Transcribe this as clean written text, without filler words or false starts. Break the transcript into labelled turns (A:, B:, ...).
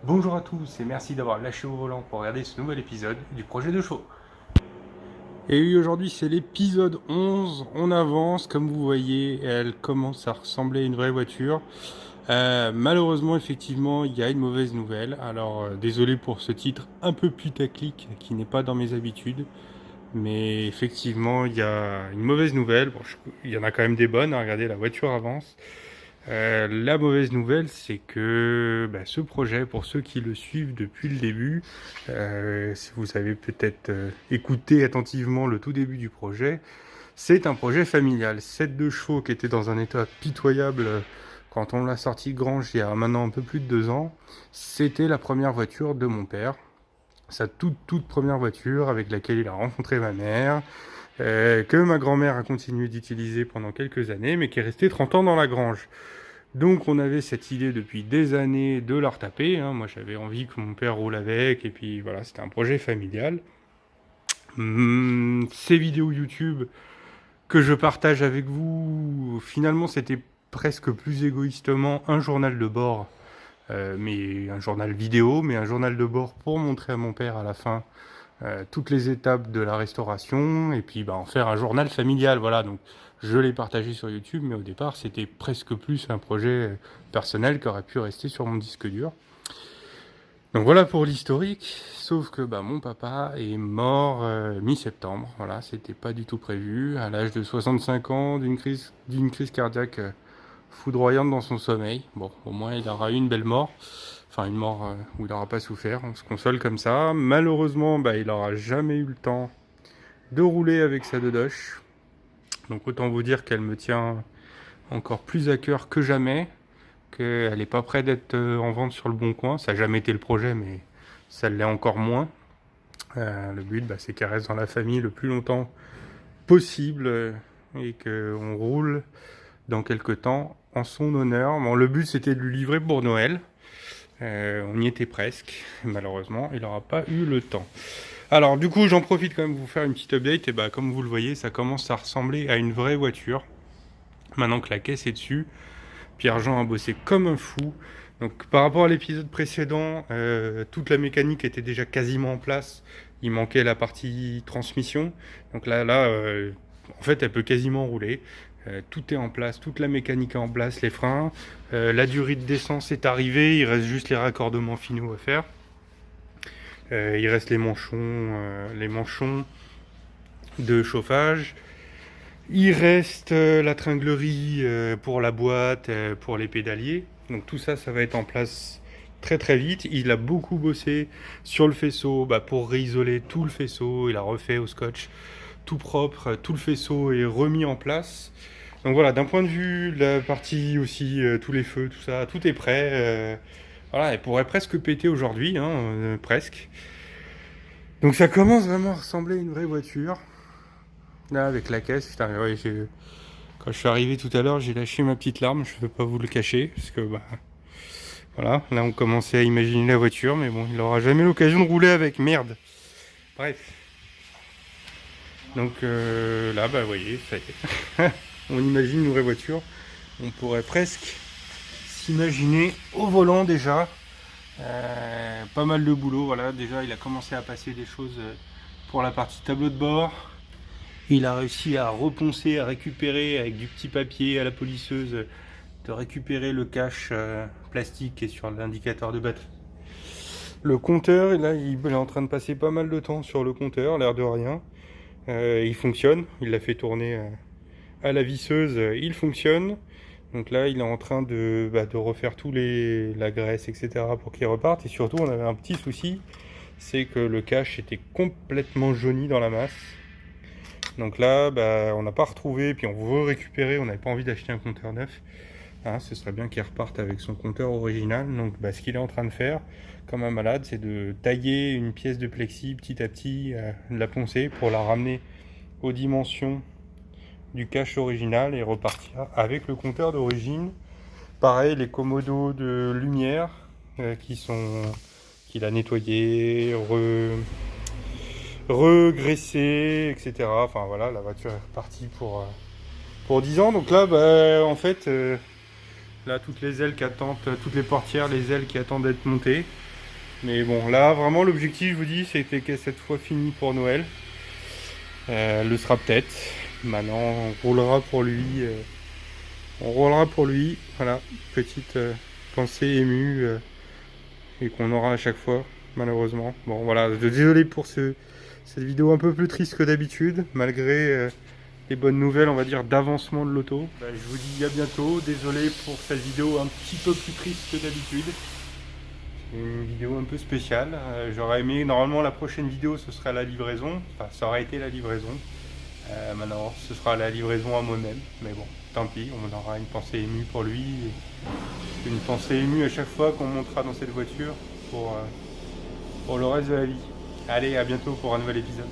A: Bonjour à tous et merci d'avoir lâché au volant pour regarder ce nouvel épisode du projet de show. Et oui, aujourd'hui c'est l'épisode 11, on avance, comme vous voyez, elle commence à ressembler à une vraie voiture. Malheureusement, effectivement, il y a une mauvaise nouvelle. Alors, désolé pour ce titre un peu putaclic qui n'est pas dans mes habitudes. Mais effectivement, il y a une mauvaise nouvelle. Bon, il y en a quand même des bonnes, hein. Regardez, la voiture avance. La mauvaise nouvelle, c'est que ce projet, pour ceux qui le suivent depuis le début, si vous avez peut-être écouté attentivement le tout début du projet, c'est un projet familial. 7 chevaux qui était dans un état pitoyable quand on l'a sorti de grange il y a maintenant un peu plus de 2 ans. C'était la première voiture de mon père. Sa toute première voiture avec laquelle il a rencontré ma mère, que ma grand-mère a continué d'utiliser pendant quelques années, mais qui est restée 30 ans dans la grange. Donc on avait cette idée depuis des années de la retaper, hein. Moi j'avais envie que mon père roule avec, et puis voilà, c'était un projet familial. Ces vidéos YouTube que je partage avec vous, finalement c'était presque plus égoïstement un journal de bord, mais un journal vidéo, mais un journal de bord pour montrer à mon père à la fin toutes les étapes de la restauration, et puis en faire un journal familial, voilà. Donc je l'ai partagé sur YouTube, mais au départ c'était presque plus un projet personnel qui aurait pu rester sur mon disque dur. Donc voilà pour l'historique, sauf que mon papa est mort mi-septembre, voilà, c'était pas du tout prévu, à l'âge de 65 ans, d'une crise cardiaque foudroyante dans son sommeil. Bon, au moins il aura eu une belle mort, enfin une mort où il n'aura pas souffert, on se console comme ça. Malheureusement, il n'aura jamais eu le temps de rouler avec sa Dodoche, donc autant vous dire qu'elle me tient encore plus à cœur que jamais, qu'elle n'est pas prête d'être en vente sur le bon coin. Ça n'a jamais été le projet, mais ça l'est encore moins. Le but, c'est qu'elle reste dans la famille le plus longtemps possible et qu'on roule dans quelques temps en son honneur. Bon, le but, c'était de lui livrer pour Noël. On y était presque. Malheureusement, il n'aura pas eu le temps. Alors, du coup, j'en profite quand même pour vous faire une petite update. Et comme vous le voyez, ça commence à ressembler à une vraie voiture. Maintenant que la caisse est dessus, Pierre-Jean a bossé comme un fou. Donc par rapport à l'épisode précédent, toute la mécanique était déjà quasiment en place. Il manquait la partie transmission. Donc là, en fait, elle peut quasiment rouler. Tout est en place, toute la mécanique est en place, les freins. La durée de d'essence est arrivée, il reste juste les raccordements finaux à faire. Il reste les manchons de chauffage. Il reste la tringlerie pour la boîte, pour les pédaliers. Donc tout ça, ça va être en place très très vite. Il a beaucoup bossé sur le faisceau pour réisoler tout le faisceau. Il a refait au scotch tout propre. Tout le faisceau est remis en place. Donc voilà, d'un point de vue la partie aussi, tous les feux, tout ça, tout est prêt. Voilà, elle pourrait presque péter aujourd'hui, hein, presque. Donc ça commence vraiment à ressembler à une vraie voiture. Là, avec la caisse, putain, ouais, quand je suis arrivé tout à l'heure, j'ai lâché ma petite larme, je ne peux pas vous le cacher, parce que voilà, là on commençait à imaginer la voiture, mais bon, il n'aura jamais l'occasion de rouler avec, merde. Bref. Donc là, vous voyez, ça y est. On imagine une vraie voiture. On pourrait presque s'imaginer au volant déjà. Pas mal de boulot, voilà, déjà il a commencé à passer des choses pour la partie tableau de bord. Il a réussi à reponcer, à récupérer avec du petit papier à la polisseuse, de récupérer le cache plastique qui est sur l'indicateur de batterie. Le compteur, là, il est en train de passer pas mal de temps sur le compteur, l'air de rien. Il fonctionne, il l'a fait tourner à la visseuse, il fonctionne. Donc là, il est en train de refaire la graisse, etc. pour qu'il reparte. Et surtout, on avait un petit souci, c'est que le cache était complètement jauni dans la masse. Donc là, on n'a pas retrouvé, puis on veut récupérer, on n'avait pas envie d'acheter un compteur neuf. Hein, ce serait bien qu'il reparte avec son compteur original. Donc ce qu'il est en train de faire, comme un malade, c'est de tailler une pièce de plexi petit à petit, de la poncer pour la ramener aux dimensions du cache original et repartir avec le compteur d'origine. Pareil, les commodos de lumière qu'il a nettoyés, regraissé, etc. Enfin voilà, la voiture est repartie pour 10 ans. Donc là, en fait, là toutes les ailes qui attendent, toutes les portières, les ailes qui attendent d'être montées. Mais bon, là, vraiment, l'objectif, je vous dis, c'était qu'elle cette fois fini pour Noël. Elle le sera peut-être. Maintenant, on roulera pour lui. On roulera pour lui. Voilà, petite pensée émue et qu'on aura à chaque fois, malheureusement. Bon, voilà, désolé pour cette vidéo un peu plus triste que d'habitude, malgré les bonnes nouvelles, on va dire, d'avancement de l'auto. Bah, je vous dis à bientôt. Désolé pour cette vidéo un petit peu plus triste que d'habitude. C'est une vidéo un peu spéciale. J'aurais aimé, normalement, la prochaine vidéo, ce serait la livraison. Enfin, ça aurait été la livraison. Maintenant, ce sera la livraison à moi-même. Mais bon, tant pis, on aura une pensée émue pour lui. Une pensée émue à chaque fois qu'on montera dans cette voiture pour le reste de la vie. Allez, à bientôt pour un nouvel épisode.